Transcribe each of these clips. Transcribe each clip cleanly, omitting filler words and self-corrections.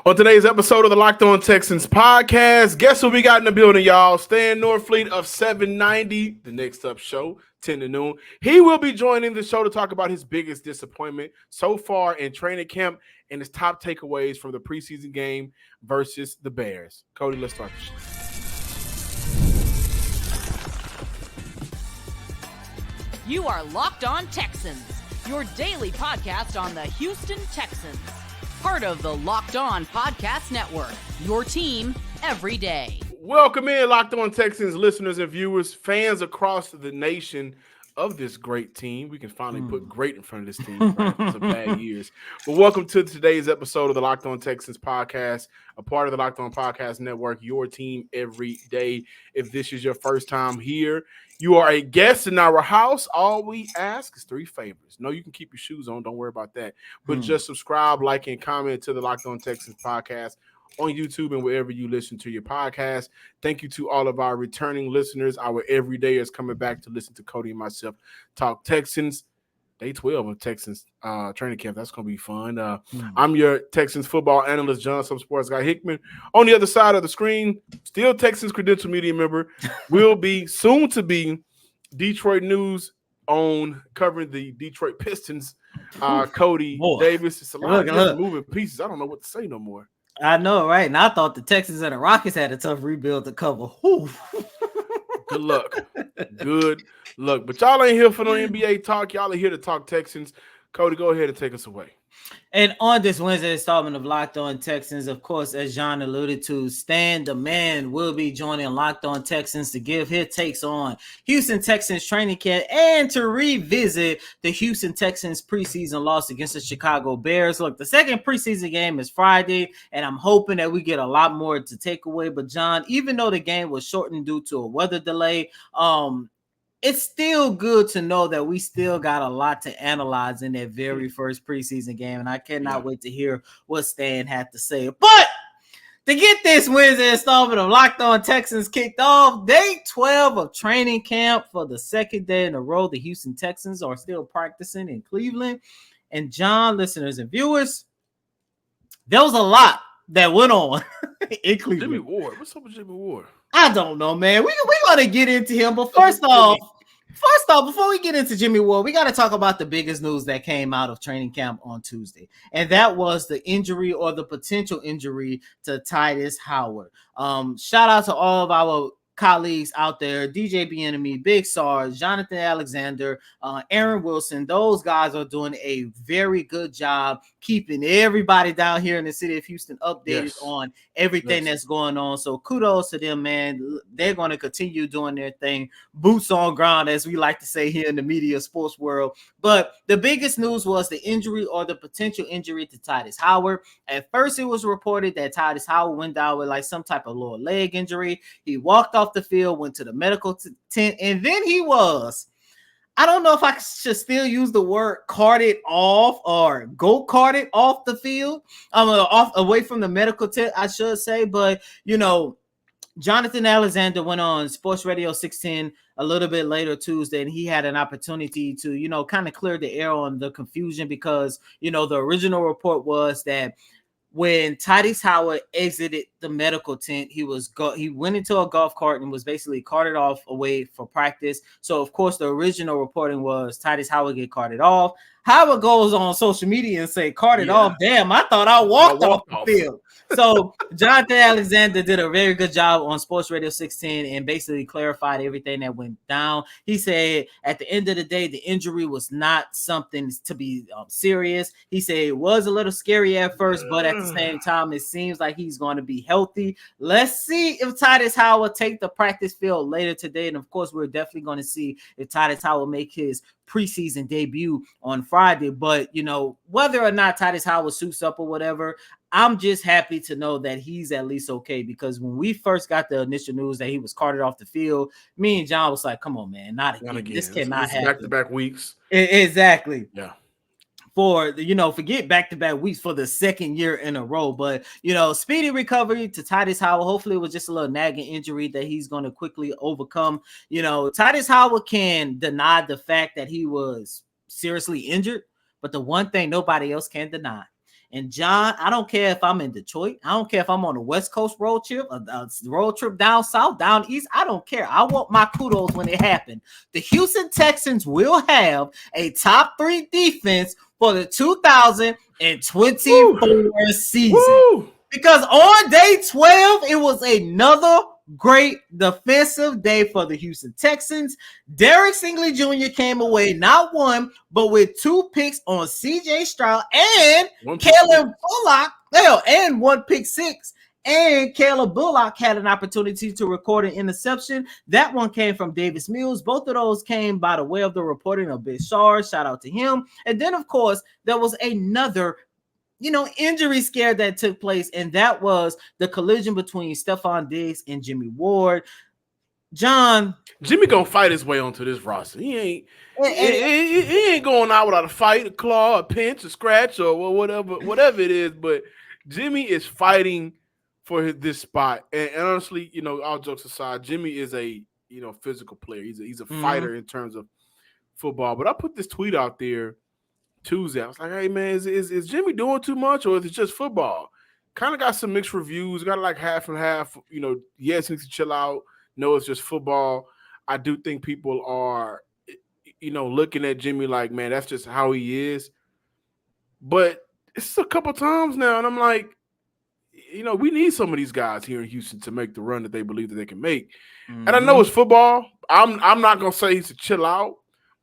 On today's episode of the Locked On Texans podcast, guess who we got in the building, y'all? Stan Norfleet of 790, the Next Up Show, 10 to noon. He will be joining the show to talk about his biggest disappointment so far in training camp and his top takeaways from the preseason game versus the Bears. Cody, let's start the show. You are Locked On Texans, your daily podcast on the Houston Texans. Part of the Locked On Podcast Network, your team every day. Welcome in, Locked On Texans listeners and viewers, fans across the nation of this great team. We can finally put great in front of this team after some bad years. But welcome to today's episode of the Locked On Texans podcast, a part of the Locked On Podcast Network, your team every day. If this is your first time here, you are a guest in our house. All we ask is 3 favors. No, you can keep your shoes on. Don't worry about that. But just subscribe, like, and comment to the Locked On Texans podcast on YouTube and wherever you listen to your podcast. Thank you to all of our returning listeners. Our everydayers coming back to listen to Cody and myself talk Texans. Day 12 of Texans training camp. That's going to be fun. I'm your Texans football analyst, John, some sports guy Hickman. On the other side of the screen, still Texans credential media member, will be soon to be Detroit News on covering the Detroit Pistons. Cody Davis. It's a lot of moving pieces. I don't know what to say no more. I know, right? And I thought the Texans and the Rockets had a tough rebuild to cover. Good luck. Good luck. But y'all ain't here for no NBA talk. Y'all are here to talk Texans. Cody, go ahead and take us away. And on this Wednesday installment of Locked On Texans, of course, as John alluded to, Stan the Man will be joining Locked On Texans to give his takes on Houston Texans training camp and to revisit the Houston Texans preseason loss against the Chicago Bears. Look, the second preseason game is Friday, and I'm hoping that we get a lot more to take away. But John, even though the game was shortened due to a weather delay, it's still good to know that we still got a lot to analyze in that very first preseason game, and I cannot wait to hear what Stan had to say. But to get this Wednesday installment of Locked On Texans kicked off, day 12 of training camp for the second day in a row, the Houston Texans are still practicing in Cleveland. And John, listeners and viewers, there was a lot that went on in Cleveland. Jimmy Ward. What's up with Jimmy Ward? I don't know, man. We're going to get into him. But first off, before we get into Jimmy Ward, we got to talk about the biggest news that came out of training camp on Tuesday. And that was the injury or the potential injury to Tytus Howard. Shout out to all of our colleagues out there, DJ Bieniemy, Big Sarge, Jonathan Alexander, Aaron Wilson. Those guys are doing a very good job keeping everybody down here in the city of Houston updated on everything that's going on. So kudos to them, man. They're going to continue doing their thing. Boots on ground, as we like to say here in the media sports world. But the biggest news was the injury or the potential injury to Tytus Howard. At first, it was reported that Tytus Howard went down with like some type of lower leg injury. He walked off the field, went to the medical tent, and then he was, I don't know if I should still use the word carted off or go-karted off the field, away from the medical tent, I should say. But, Jonathan Alexander went on Sports Radio 610 a little bit later Tuesday, and he had an opportunity to, kind of clear the air on the confusion because, the original report was that when Tytus Howard exited the medical tent, he went into a golf cart and was basically carted off away for practice. So, of course, the original reporting was Tytus Howard get carted off. Howard goes on social media and say, carted off. Damn, I thought I walked off the field. So Jonathan Alexander did a very good job on Sports Radio 610 and basically clarified everything that went down. He said at the end of the day, the injury was not something to be serious. He said it was a little scary at first, but at the same time, it seems like he's going to be healthy. Let's see if Tytus Howard take the practice field later today. And of course, we're definitely going to see if Tytus Howard make his preseason debut on Friday. But, whether or not Tytus Howard suits up or whatever, I'm just happy to know that he's at least okay, because when we first got the initial news that he was carted off the field, me and John was like, come on, man, not again. This cannot happen. Back-to-back weeks. Exactly. Yeah. Forget back-to-back weeks for the second year in a row. But, speedy recovery to Tytus Howard. Hopefully it was just a little nagging injury that he's going to quickly overcome. Tytus Howard can deny the fact that he was seriously injured, but the one thing nobody else can deny And John, I don't care if I'm in Detroit. I don't care if I'm on a West Coast road trip, a road trip down south, down east. I don't care. I want my kudos when it happened. The Houston Texans will have a top 3 defense for the 2024 season. Woo! Because on day 12, it was another great defensive day for the Houston Texans. Derek Stingley Jr. came away not one, but with 2 picks on CJ Stroud and Caleb Bullock. And 1 pick 6. And Caleb Bullock had an opportunity to record an interception. That one came from Davis Mills. Both of those came by the way of the reporting of Bishar. Shout out to him. And then, of course, there was another injury scare that took place, and that was the collision between Stefon Diggs and Jimmy Ward. John, Jimmy gonna fight his way onto this roster. He ain't going out without a fight, a claw, a pinch, a scratch, or whatever it is. But Jimmy is fighting for this spot. And honestly, all jokes aside, Jimmy is a physical player. He's a fighter in terms of football. But I put this tweet out there Tuesday. I was like, hey man, is Jimmy doing too much, or is it just football? Kind of got some mixed reviews, got like half and half. Yes, he needs to chill out. No, it's just football. I do think people are looking at Jimmy like, man, that's just how he is. But it's a couple times now, and I'm like, we need some of these guys here in Houston to make the run that they believe that they can make. And I know it's football. I'm not gonna say he's to chill out,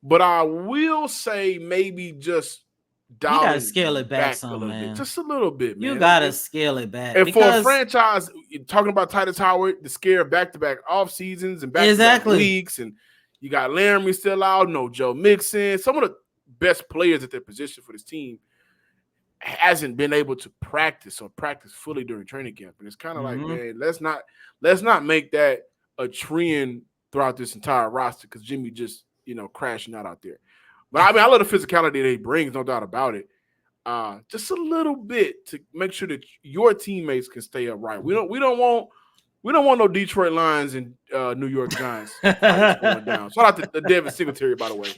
but I will say maybe just you gotta scale it back some, man. Just a little bit, man. You gotta scale it back. And for a franchise, talking about Tytus Howard, the scare of back-to-back off seasons and back-to-back weeks, and you got Laramie still out, no Joe Mixon, some of the best players at their position for this team hasn't been able to practice fully during training camp. And it's kind of like, man, let's not make that a trend throughout this entire roster because Jimmy just crashing out there. But I mean, I love the physicality that he brings, no doubt about it. Just a little bit to make sure that your teammates can stay upright. We don't want no Detroit Lions and New York Giants going down. Shout out to Devin Singletary, by the way.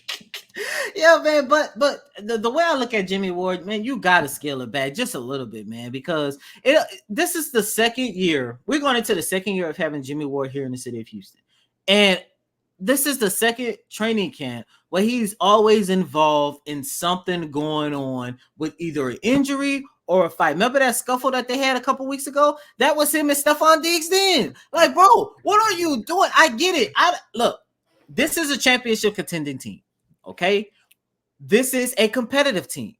Yeah, man, but the way I look at Jimmy Ward, man, you got to scale it back just a little bit, man, because this is the second year. We're going into the second year of having Jimmy Ward here in the city of Houston. And this is the second training camp where he's always involved in something going on with either an injury or a fight. Remember that scuffle that they had a couple weeks ago? That was him and Stefon Diggs then. Like, bro, what are you doing? I get it. Look, this is a championship contending team, okay? This is a competitive team.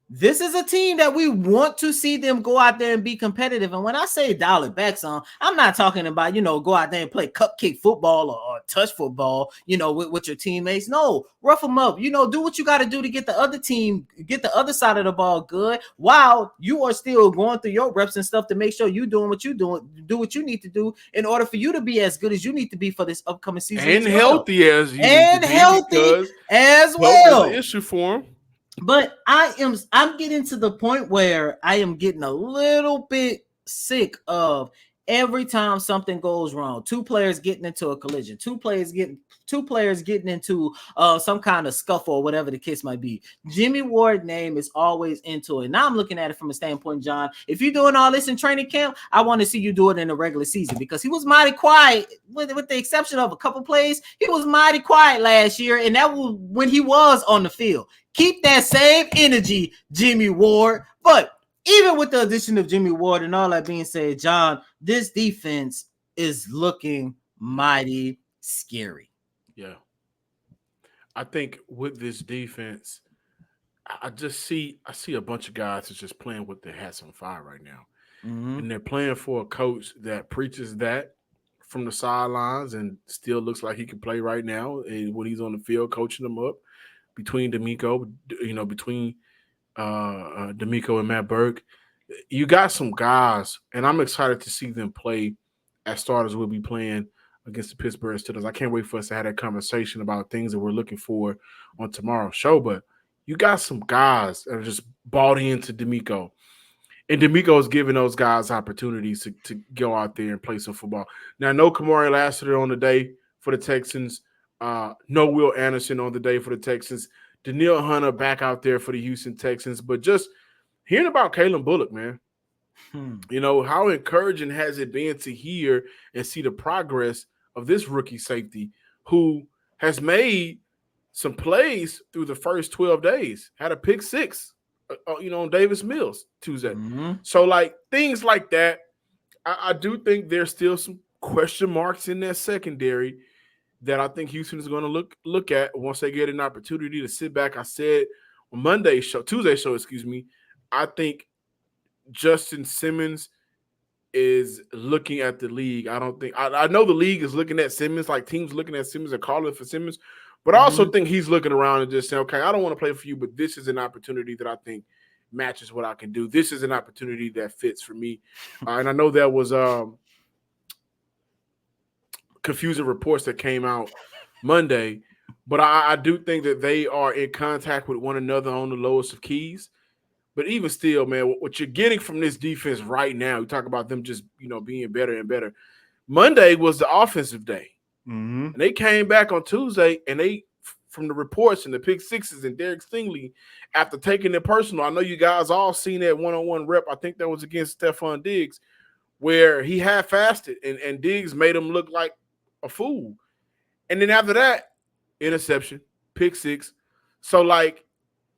This is a team that we want to see them go out there and be competitive. And when I say dial it back some, I'm not talking about, go out there and play cupcake football or touch football, with your teammates. No, rough them up. Do what you got to do to get the other team, get the other side of the ball good while you are still going through your reps and stuff to make sure you're doing what you're doing, do what you need to do in order for you to be as good as you need to be for this upcoming season. And healthy as you and need to healthy as well. Health is an issue for him. But I'm getting to the point where I am getting a little bit sick of every time something goes wrong. 2 players getting into a collision, 2 players getting into some kind of scuffle or whatever the case might be. Jimmy Ward's name is always into it. Now I'm looking at it from a standpoint, John. If you're doing all this in training camp, I want to see you do it in the regular season because he was mighty quiet, with the exception of a couple plays. He was mighty quiet last year, and that was when he was on the field. Keep that same energy, Jimmy Ward. But even with the addition of Jimmy Ward and all that being said, John, this defense is looking mighty scary. Yeah. I think with this defense, I see a bunch of guys that's just playing with their hats on fire right now. And they're playing for a coach that preaches that from the sidelines and still looks like he can play right now. And when he's on the field coaching them up, between D'Amico, between D'Amico and Matt Burke, you got some guys, and I'm excited to see them play as starters. Will be playing against the Pittsburgh Steelers. I can't wait for us to have that conversation about things that we're looking for on tomorrow's show. But you got some guys that are just bought into D'Amico, and D'Amico is giving those guys opportunities to go out there and play some football. Now, no Kamari Lassiter on the day for the Texans. No Will Anderson on the day for the Texans. Danielle Hunter back out there for the Houston Texans. But just hearing about Kalen Bullock, man. You know, how encouraging has it been to hear and see the progress of this rookie safety who has made some plays through the first 12 days, had a pick six, on Davis Mills Tuesday. So, like, things like that, I do think there's still some question marks in that secondary that I think Houston is going to look at once they get an opportunity to sit back. I said on Tuesday show, I think Justin Simmons is looking at the league. I know the league is looking at Simmons, like teams looking at Simmons and calling for Simmons, but I also think he's looking around and just saying, okay, I don't want to play for you, but this is an opportunity that I think matches what I can do. This is an opportunity that fits for me. And I know there was confusing reports that came out Monday, but I do think that they are in contact with one another on the lowest of keys. But even still, man, what you're getting from this defense right now, you talk about them just, being better and better. Monday was the offensive day. And they came back on Tuesday, and they, from the reports and the pick sixes and Derek Stingley, after taking it personal, I know you guys all seen that one-on-one rep. I think that was against Stefon Diggs, where he half-fasted, and Diggs made him look like a fool. And then after that, interception, pick six. So, like,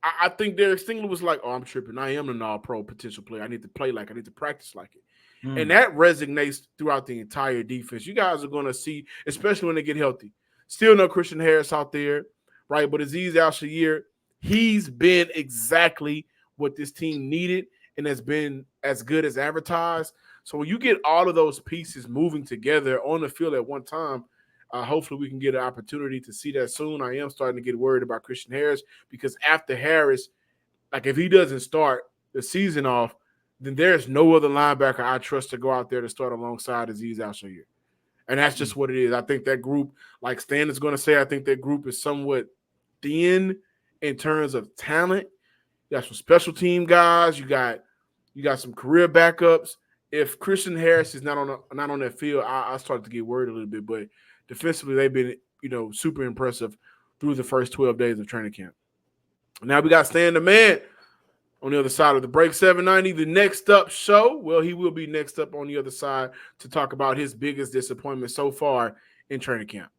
I think Derek Stingley was like, oh, I'm tripping. I am an all-pro potential player. I need to play like it. I need to practice like it. And that resonates throughout the entire defense. You guys are going to see, especially when they get healthy. Still no Christian Harris out there, right? But Azeez Al-Shaair, he's been exactly what this team needed and has been as good as advertised. So when you get all of those pieces moving together on the field at one time, hopefully we can get an opportunity to see that soon. I am starting to get worried about Christian Harris because after Harris, like if he doesn't start the season off, then there's no other linebacker I trust to go out there to start alongside Azeez Al-Shaair. And that's just what it is. I think that group, like Stan is going to say, I think that group is somewhat thin in terms of talent. You got some special team guys. You got some career backups. If Christian Harris is not on that field, I start to get worried a little bit. But defensively, they've been, super impressive through the first 12 days of training camp. Now we got Stan the Man on the other side of the break. 790, the next up show. Well, he will be next up on the other side to talk about his biggest disappointment so far in training camp.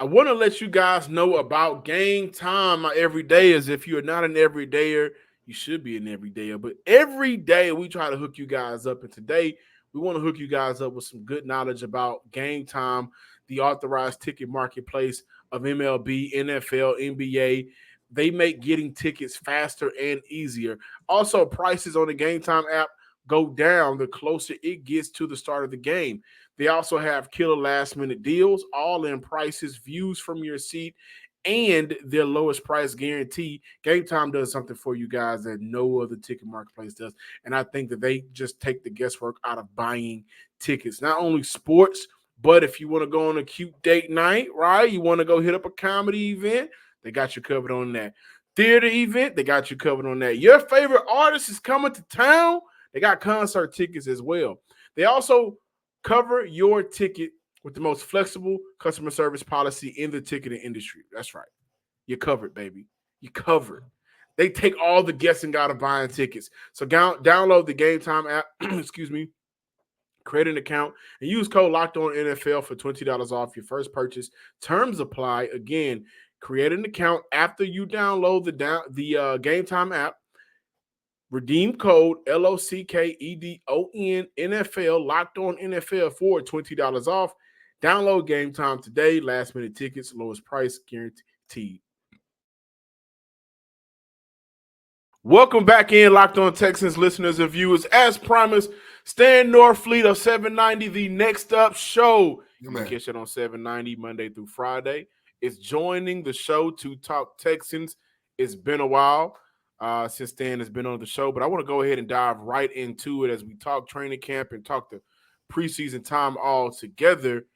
I want to let you guys know about Game Time, my everydayers. If you're not an everydayer, you should be an everydayer. But every day we try to hook you guys up. And today we want to hook you guys up with some good knowledge about Game Time, the authorized ticket marketplace of MLB, NFL, NBA. They make getting tickets faster and easier. Also, prices on the Game Time app go down the closer it gets to the start of the game. They also have killer last-minute deals, all-in prices, views from your seat, and their lowest price guarantee. Game Time does something for you guys that no other ticket marketplace does, and I think that they just take the guesswork out of buying tickets. Not only sports, but if you want to go on a cute date night, right? You want to go hit up a comedy event, they got you covered on that. Theater event, they got you covered on that. Your favorite artist is coming to town, they got concert tickets as well. They also cover your ticket with the most flexible customer service policy in the ticketing industry. That's right. You're covered, baby. You're covered. They take all the guessing out of buying tickets. So download the Game Time app, create an account, and use code LOCKEDONNFL for $20 off your first purchase. Terms apply. Again, create an account after you download the Game Time app. Redeem code LOCKEDON NFL, Locked On NFL for $20 off. Download Game Time today. Last minute tickets, lowest price guaranteed. Welcome back in, Locked On Texans listeners and viewers. As promised, Stan Norfleet of 790, the next up show. You can catch it on 790 Monday through Friday. It's joining the show to talk Texans. It's been a while since Stan has been on the show, but I want to go ahead and dive right into it as we talk training camp and talk the preseason time all together.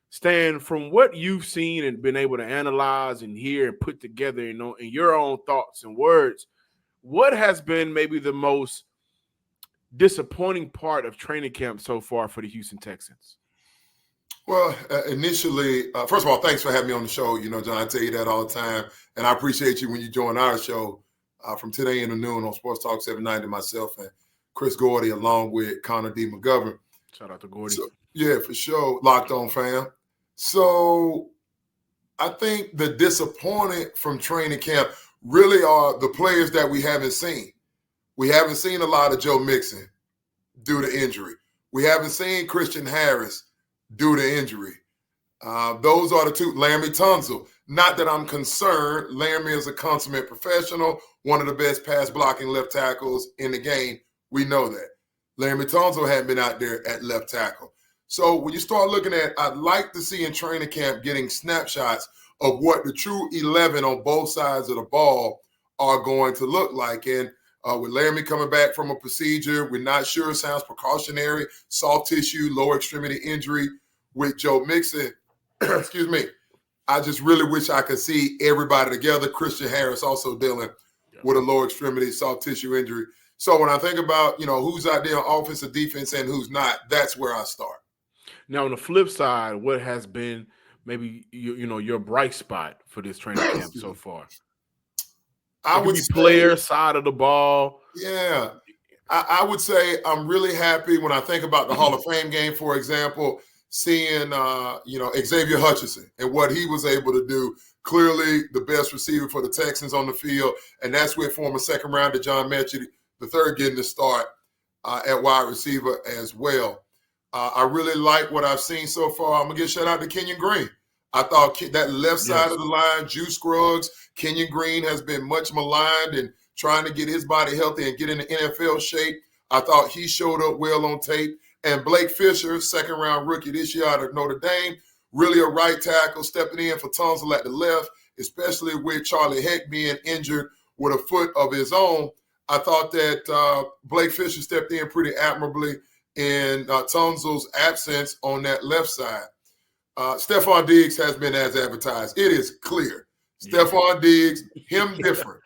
Stan, from what you've seen and been able to analyze and hear and put together, in your own thoughts and words, what has been maybe the most disappointing part of training camp so far for the Houston Texans? Well, initially, first of all, thanks for having me on the show. John, I tell you that all the time, and I appreciate you when you join our show. from 10 a.m. to noon on Sports Talk 790, myself and Chris Gordy, along with Connor D. McGovern. Shout out to Gordy. So, yeah, for sure. Locked on, fam. So I think the disappointed from training camp really are the players that we haven't seen. We haven't seen a lot of Joe Mixon due to injury. We haven't seen Christian Harris due to injury. Those are the two. Laramie Tunsil. Not that I'm concerned. Laramie is a consummate professional, one of the best pass blocking left tackles in the game. We know that. Laramie Tunsil hadn't been out there at left tackle. So when you start looking at, I'd like to see in training camp getting snapshots of what the true 11 on both sides of the ball are going to look like. And with Laramie coming back from a procedure, we're not sure. It sounds precautionary, soft tissue, lower extremity injury. With Joe Mixon, excuse me, I just really wish I could see everybody together. Christian Harris also dealing with a lower extremity, soft tissue injury. So when I think about, who's out there on offense or defense and who's not, that's where I start. Now, on the flip side, what has been maybe your bright spot for this training camp so far? I would say player side of the ball. Yeah, I would say I'm really happy when I think about the Hall of Fame game, for example, seeing Xavier Hutchinson and what he was able to do. Clearly, the best receiver for the Texans on the field, and that's with former second rounder John Mechie, the third, getting the start at wide receiver as well. I really like what I've seen so far. I'm going to give a shout out to Kenyon Green. I thought that left side of the line, Juice Scruggs, Kenyon Green has been much maligned and trying to get his body healthy and get in the NFL shape. I thought he showed up well on tape. And Blake Fisher, second-round rookie this year out of Notre Dame, really a right tackle, stepping in for Tunsil at the left, especially with Charlie Heck being injured with a foot of his own. I thought that Blake Fisher stepped in pretty admirably in Tunsil's absence on that left side. Stefon Diggs has been as advertised. It is clear. Stefon Diggs, him different.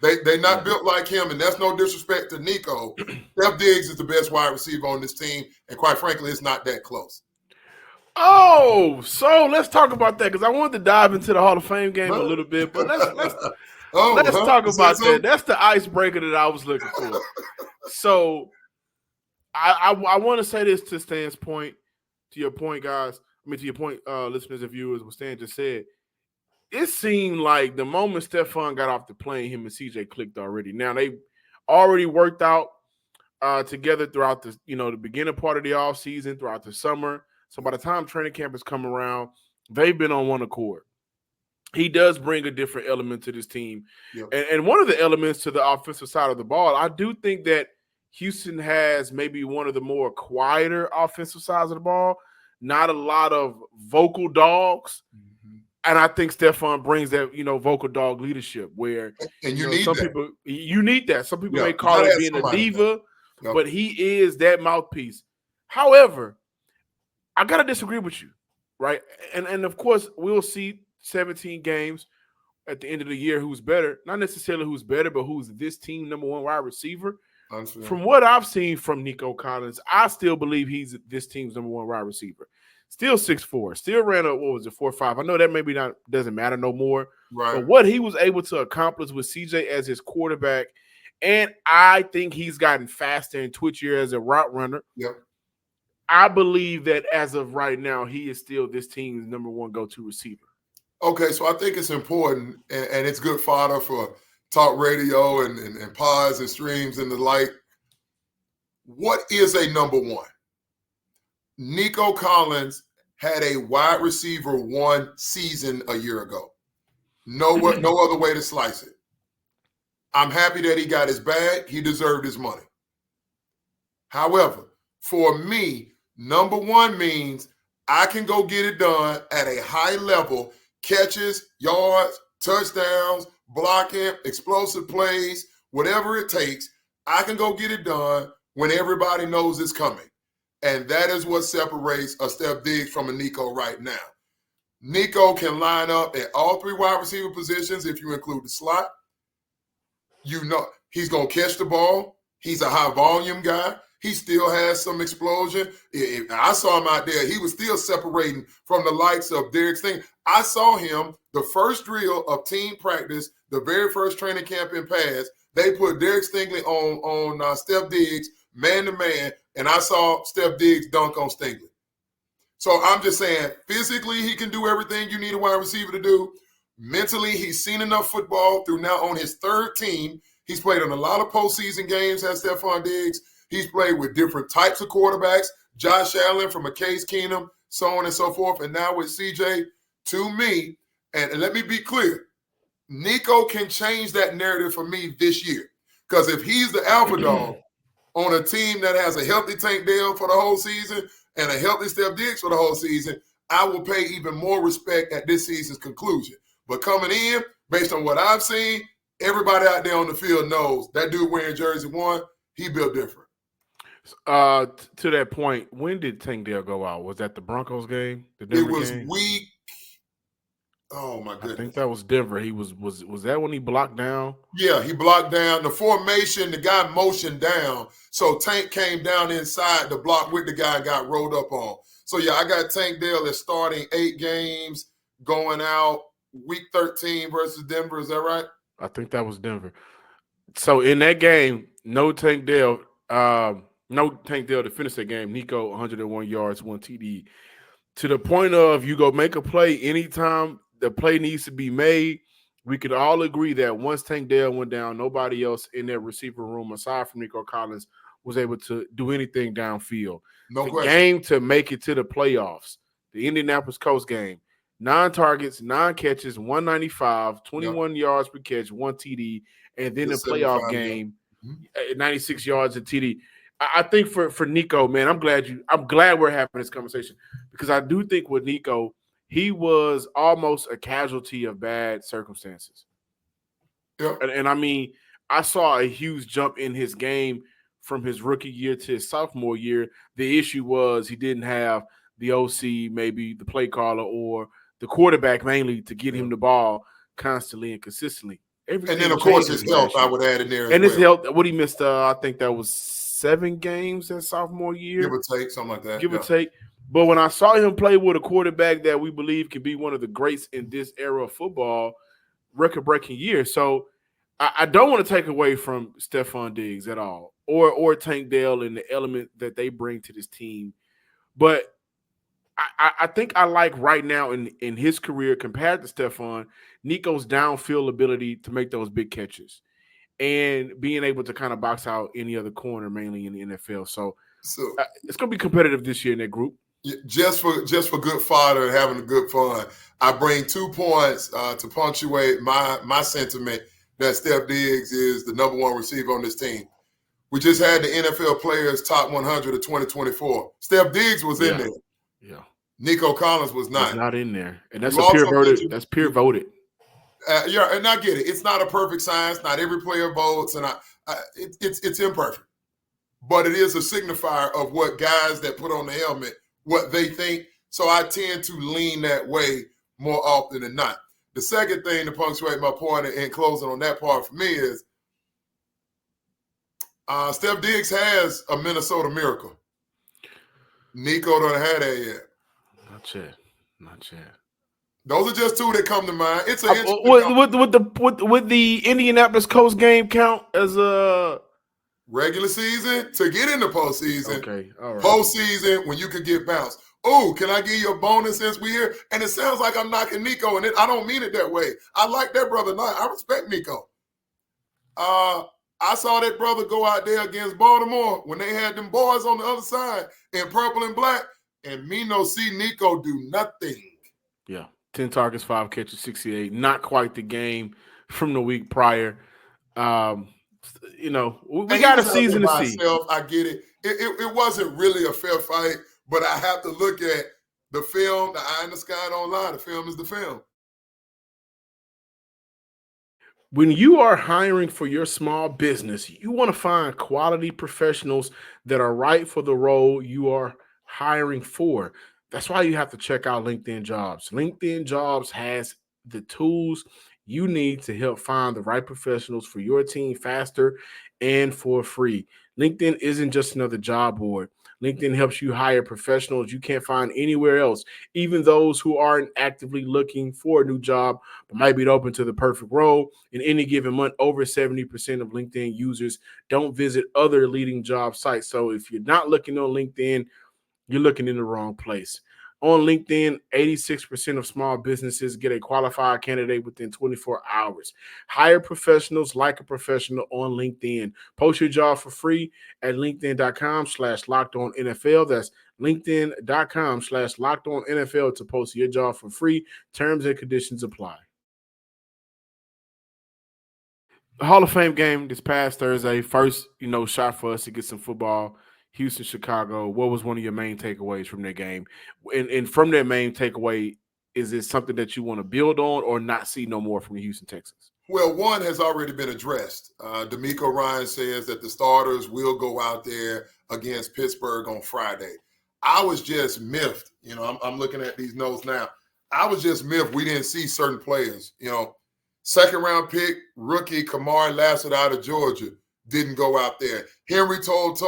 They're not built like him, and that's no disrespect to Nico. Steph Diggs is the best wide receiver on this team, and quite frankly, it's not that close. Oh, so let's talk about that because I wanted to dive into the Hall of Fame game a little bit, but let's talk about that. That's the icebreaker that I was looking for. So I want to say this to Stan's point, to your point, guys. I mean, to your point, listeners and viewers, what Stan just said. It seemed like the moment Stefon got off the plane, him and CJ clicked already. Now, they already worked out together throughout the beginning part of the offseason, throughout the summer. So by the time training camp has come around, they've been on one accord. He does bring a different element to this team. Yep. And one of the elements to the offensive side of the ball, I do think that Houston has maybe one of the more quieter offensive sides of the ball. Not a lot of vocal dogs. And I think Stefon brings that, vocal dog leadership where and you need some that. People you need that. Some people may call it being a diva, but he is that mouthpiece. However, I gotta disagree with you, right? And of course, we'll see 17 games at the end of the year who's better. Not necessarily who's better, but who's this team number one wide receiver. From what I've seen from Nico Collins, I still believe he's this team's number one wide receiver. Still 6'4", still ran up, 4.5. I know that maybe not doesn't matter no more. Right. But what he was able to accomplish with CJ as his quarterback, and I think he's gotten faster and twitchier as a route runner. Yep. I believe that as of right now, he is still this team's number one go-to receiver. Okay, so I think it's important, and it's good fodder for talk radio and pods and streams and the like. What is a number one? Nico Collins had a wide receiver one season a year ago. No other way to slice it. I'm happy that he got his bag. He deserved his money. However, for me, number one means I can go get it done at a high level, catches, yards, touchdowns, blocking, explosive plays, whatever it takes. I can go get it done when everybody knows it's coming. And that is what separates a Steph Diggs from a Nico right now. Nico can line up at all three wide receiver positions if you include the slot. He's going to catch the ball. He's a high volume guy. He still has some explosion. I saw him out there. He was still separating from the likes of Derek Sting. I saw him the first drill of team practice the very first training camp in pass. They put Derek Stingley on Steph Diggs, man-to-man, and I saw Steph Diggs dunk on Stingley. So I'm just saying, physically, he can do everything you need a wide receiver to do. Mentally, he's seen enough football through now on his third team. He's played in a lot of postseason games, has Stefon Diggs. He's played with different types of quarterbacks, Josh Allen from Case Keenum, so on and so forth. And now with CJ, to me, and let me be clear, Nico can change that narrative for me this year. Because if he's the alpha dog on a team that has a healthy Tank Dell for the whole season and a healthy Steph Diggs for the whole season, I will pay even more respect at this season's conclusion. But coming in, based on what I've seen, everybody out there on the field knows that dude wearing jersey 1, he built different. To that point, when did Tank Dell go out? Was that the Broncos game? The Denver Denver was game? week. Oh my goodness! I think that was Denver. He was that when he blocked down? Yeah, he blocked down the formation. The guy motioned down, so Tank came down inside the block with the guy and got rolled up on. So yeah, I got Tank Dell as starting 8 games, going out week 13 versus Denver. Is that right? I think that was Denver. So in that game, no Tank Dell to finish that game. Nico 101 yards, 1 TD. To the point of you go make a play anytime the play needs to be made. We could all agree that once Tank Dell went down, nobody else in that receiver room aside from Nico Collins was able to do anything downfield. No the question. Game to make it to the playoffs, the Indianapolis Colts game, 9 targets, 9 catches, 195, 21 yards per catch, 1 TD, and then the playoff game, 96 yards and TD. I think for Nico, man, I'm glad we're having this conversation because I do think with Nico, he was almost a casualty of bad circumstances. Yeah. And I mean, I saw a huge jump in his game from his rookie year to his sophomore year. The issue was he didn't have the OC, maybe the play caller or the quarterback mainly to get him the ball constantly and consistently. Everything and then, of course, his health, I would add in there and his health, what he missed, I think that was 7 games that sophomore year. Give or take, something like that. Give or take. But when I saw him play with a quarterback that we believe can be one of the greats in this era of football, record-breaking year. So I don't want to take away from Stefon Diggs at all or Tank Dell and the element that they bring to this team. But I think I like right now in his career compared to Stefon, Nico's downfield ability to make those big catches and being able to kind of box out any other corner, mainly in the NFL. So it's going to be competitive this year in that group. Just for good fodder and having a good fun, I bring 2 points to punctuate my sentiment that Steph Diggs is the number 1 receiver on this team. We just had the NFL Players Top 100 of 2024. Steph Diggs was in there. Yeah. Nico Collins was not. He's not in there. And that's peer voted. That's peer voted. Yeah, and I get it. It's not a perfect science. Not every player votes, and it's imperfect. But it is a signifier of what guys that put on the helmet, what they think. So I tend to lean that way more often than not. The second thing to punctuate my point and closing on that part for me is Steph Diggs has a Minnesota miracle. Nico don't have that yet. Not yet. Those are just 2 that come to mind. It's a would the Indianapolis Colts game count as a regular season to get in the postseason? Okay, all right. Postseason when you could get bounced. Oh, can I give you a bonus since we're here? And it sounds like I'm knocking Nico, and I don't mean it that way. I like that brother. I respect Nico. I saw that brother go out there against Baltimore when they had them boys on the other side in purple and black, and me no see Nico do nothing. Yeah, 10 targets, 5 catches, 68. Not quite the game from the week prior. We got a season to see. I get it. It wasn't really a fair fight, but I have to look at the film. The eye in the sky don't lie. The film is the film. When you are hiring for your small business, you want to find quality professionals that are right for the role you are hiring for. That's why you have to check out LinkedIn Jobs. LinkedIn Jobs has the tools You need to help find the right professionals for your team faster and for free. LinkedIn isn't just another job board. LinkedIn helps you hire professionals you can't find anywhere else, even those who aren't actively looking for a new job but might be open to the perfect role. In any given month, over 70% of LinkedIn users don't visit other leading job sites. So if you're not looking on LinkedIn, you're looking in the wrong place. On LinkedIn, 86% of small businesses get a qualified candidate within 24 hours. Hire professionals like a professional on LinkedIn. Post your job for free at linkedin.com/lockedonnfl. That's linkedin.com/lockedonnfl to post your job for free. Terms and conditions apply. The Hall of Fame game this past Thursday, first, shot for us to get some football. Houston, Chicago. What was one of your main takeaways from that game? And from that main takeaway, is it something that you want to build on or not see no more from the Houston Texans? Well, one has already been addressed. D'Amico Ryan says that the starters will go out there against Pittsburgh on Friday. I was just miffed. I'm looking at these notes now. I was just miffed we didn't see certain players. Second-round pick, rookie Kamar Lassiter out of Georgia didn't go out there. Henry Told,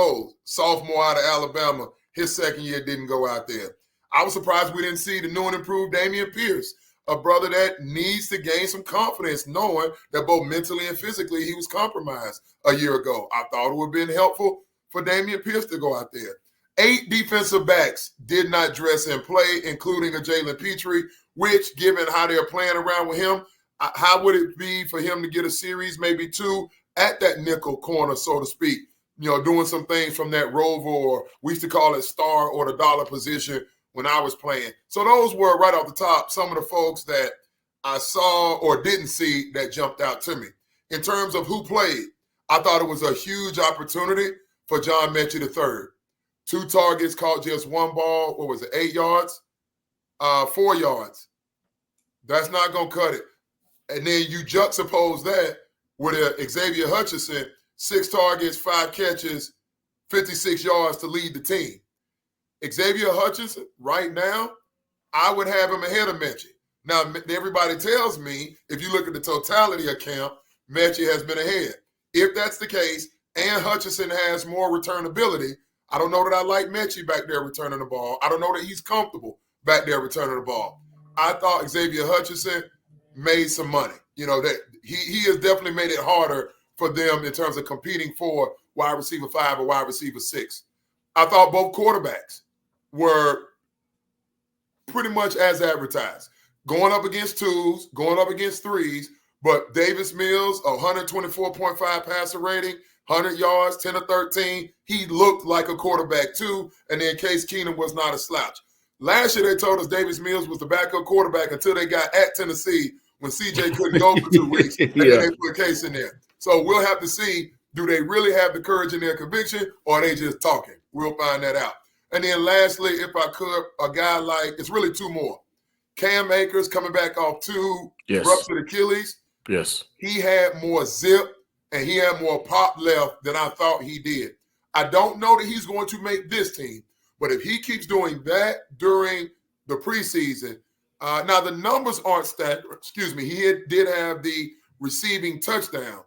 sophomore out of Alabama, his second year didn't go out there. I was surprised we didn't see the new and improved Dameon Pierce, a brother that needs to gain some confidence, knowing that both mentally and physically he was compromised a year ago. I thought it would have been helpful for Dameon Pierce to go out there. 8 defensive backs did not dress and play, including a Jalen Petrie, which, given how they're playing around with him, how would it be for him to get a series, maybe 2, at that nickel corner, so to speak, doing some things from that rover, or we used to call it star or the dollar position when I was playing. So those were right off the top some of the folks that I saw or didn't see that jumped out to me. In terms of who played, I thought it was a huge opportunity for John Mechie III. 2 targets, caught just 1 ball. What was it, 8 yards? 4 yards. That's not going to cut it. And then you juxtapose that with Xavier Hutchinson, 6 targets, 5 catches, 56 yards to lead the team. Xavier Hutchinson, right now, I would have him ahead of Mechie. Now, everybody tells me, if you look at the totality of camp, Mechie has been ahead. If that's the case, and Hutchinson has more returnability, I don't know that I like Mechie back there returning the ball. I don't know that he's comfortable back there returning the ball. I thought Xavier Hutchinson made some money. That he has definitely made it harder for them in terms of competing for wide receiver 5 or wide receiver 6. I thought both quarterbacks were pretty much as advertised. Going up against 2s, going up against 3s, but Davis Mills, 124.5 passer rating, 100 yards, 10 of 13. He looked like a quarterback too, and then Case Keenum was not a slouch. Last year they told us Davis Mills was the backup quarterback until they got at Tennessee when CJ couldn't go for 2 weeks, and then they put a Case in there. So we'll have to see, do they really have the courage in their conviction, or are they just talking? We'll find that out. And then lastly, if I could, a guy like, it's really 2 more. Cam Akers coming back off 2 ruptured Achilles. Yes. He had more zip and he had more pop left than I thought he did. I don't know that he's going to make this team, but if he keeps doing that during the preseason, now the numbers aren't stacked. Excuse me. He did have the receiving touchdown,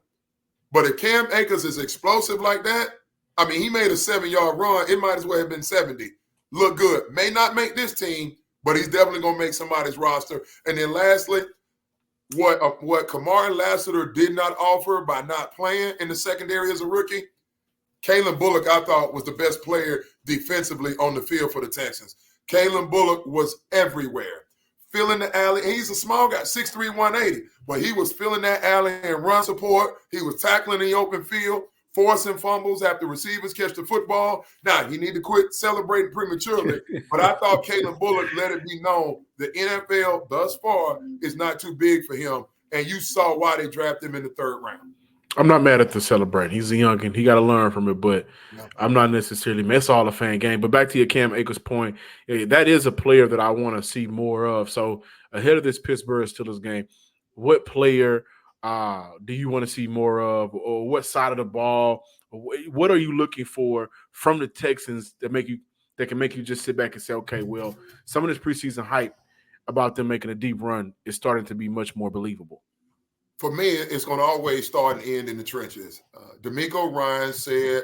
but if Cam Akers is explosive like that, I mean, he made a 7-yard run. It might as well have been 70. Look good. May not make this team, but he's definitely going to make somebody's roster. And then lastly, what Kamar Lassiter did not offer by not playing in the secondary as a rookie, Kalen Bullock, I thought, was the best player defensively on the field for the Texans. Kalen Bullock was everywhere, filling the alley. And he's a small guy, 6'3", 180, but he was filling that alley and run support. He was tackling the open field, forcing fumbles after receivers catch the football. Now, he need to quit celebrating prematurely, but I thought Kalen Bullock let it be known the NFL thus far is not too big for him, and you saw why they drafted him in the 3rd round. I'm not mad at the celebrating. He's a youngin'. He got to learn from it, but I'm not necessarily mad. It's all a fan game. But back to your Cam Akers point, that is a player that I want to see more of. So ahead of this Pittsburgh Steelers game, what player do you want to see more of, or what side of the ball? What are you looking for from the Texans that can make you just sit back and say, okay, well, some of this preseason hype about them making a deep run is starting to be much more believable? for me, it's going to always start and end in the trenches. D'Amico Ryan said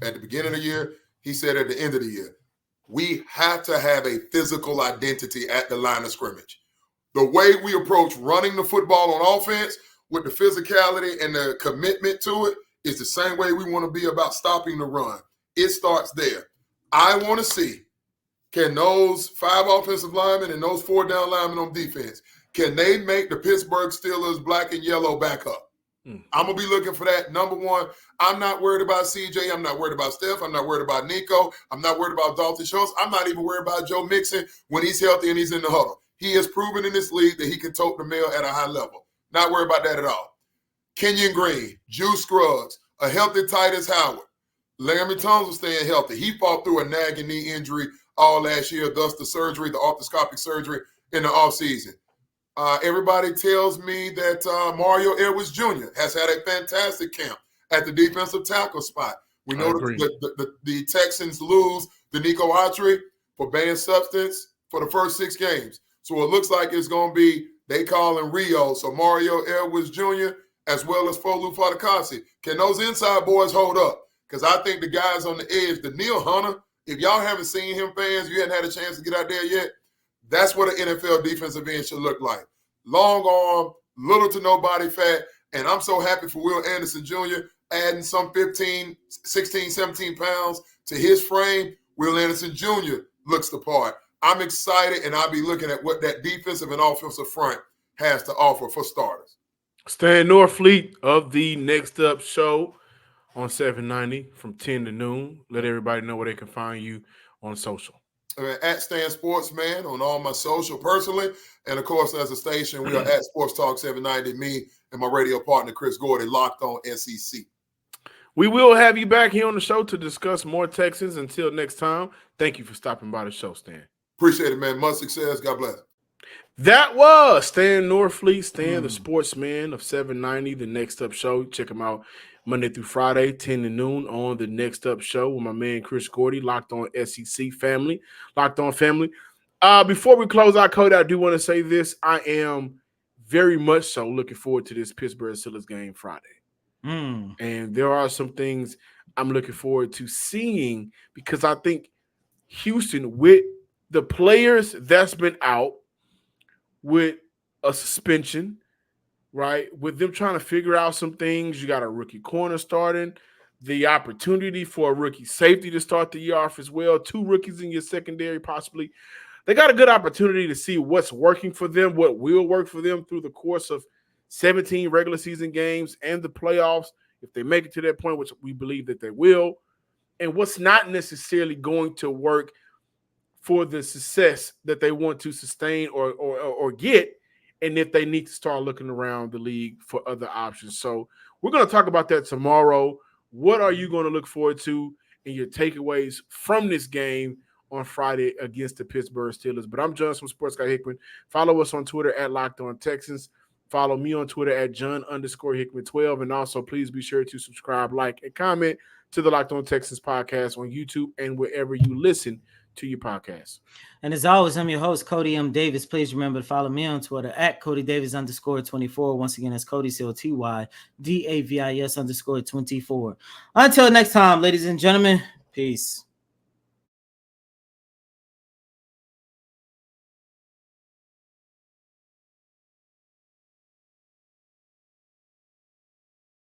at the beginning of the year, he said at the end of the year, we have to have a physical identity at the line of scrimmage. The way we approach running the football on offense with the physicality and the commitment to it is the same way we want to be about stopping the run. It starts there. I want to see, can those 5 offensive linemen and those 4 down linemen on defense, can they make the Pittsburgh Steelers black and yellow back up? I'm going to be looking for that. Number one, I'm not worried about CJ. I'm not worried about Steph. I'm not worried about Nico. I'm not worried about Dalton Schultz. I'm not even worried about Joe Mixon when he's healthy and he's in the huddle. He has proven in this league that he can tote the mail at a high level. Not worried about that at all. Kenyon Green, Juice Scruggs, a healthy Tytus Howard. Laramie Tunsil staying healthy. He fought through a nagging knee injury all last year, thus the surgery, the arthroscopic surgery in the offseason. Everybody tells me that Mario Edwards Jr. has had a fantastic camp at the defensive tackle spot. We know the Texans lose Danico Autry for banned substance for the first 6 games. So it looks like it's going to be, they call him Rio. So Mario Edwards Jr. as well as Folu Fatukasi. Can those inside boys hold up? Because I think the guys on the edge, the Neil Hunter, if y'all haven't seen him, fans, you hadn't had a chance to get out there yet, that's what an NFL defensive end should look like. Long arm, little to no body fat, and I'm so happy for Will Anderson Jr. adding some 15, 16, 17 pounds to his frame. Will Anderson Jr. looks the part. I'm excited, and I'll be looking at what that defensive and offensive front has to offer for starters. Stan Norfleet of the Next Up Show on 790 from 10 to noon. Let everybody know where they can find you on social. At Stan Sportsman on all my social personally. And, of course, as a station, we are at Sports Talk 790, me and my radio partner, Chris Gordy, locked on SEC. We will have you back here on the show to discuss more Texans. Until next time, thank you for stopping by the show, Stan. Appreciate it, man. Much success. God bless. That was Stan Norfleet, Stan, the sportsman of 790, the Next Up Show. Check him out Monday through Friday, 10 to noon on the Next Up Show with my man Chris Gordy, Locked On SEC family, Locked On family. Before we close out, Cody, I do want to say this. I am very much so looking forward to this Pittsburgh Steelers game Friday. And there are some things I'm looking forward to seeing because I think Houston, with the players that's been out, with a suspension, right? With them trying to figure out some things, you got a rookie corner starting, the opportunity for a rookie safety to start the year off as well, 2 rookies in your secondary possibly. They got a good opportunity to see what's working for them, what will work for them through the course of 17 regular season games and the playoffs, if they make it to that point, which we believe that they will, and what's not necessarily going to work for the success that they want to sustain or get, and if they need to start looking around the league for other options. So we're going to talk about that tomorrow. What are you going to look forward to in your takeaways from this game on Friday against the Pittsburgh Steelers? But I'm John from Sports Guy Hickman. Follow us on Twitter at Locked On Texans. Follow me on Twitter at John_Hickman12. And also, please be sure to subscribe, like, and comment to the Locked On Texans podcast on YouTube and wherever you listen to your podcast. And as always, I'm your host, Cody M. Davis. Please remember to follow me on Twitter at Cody Davis _24. Once again, that's Cody COTY DAVIS _24. Until next time, ladies and gentlemen, peace.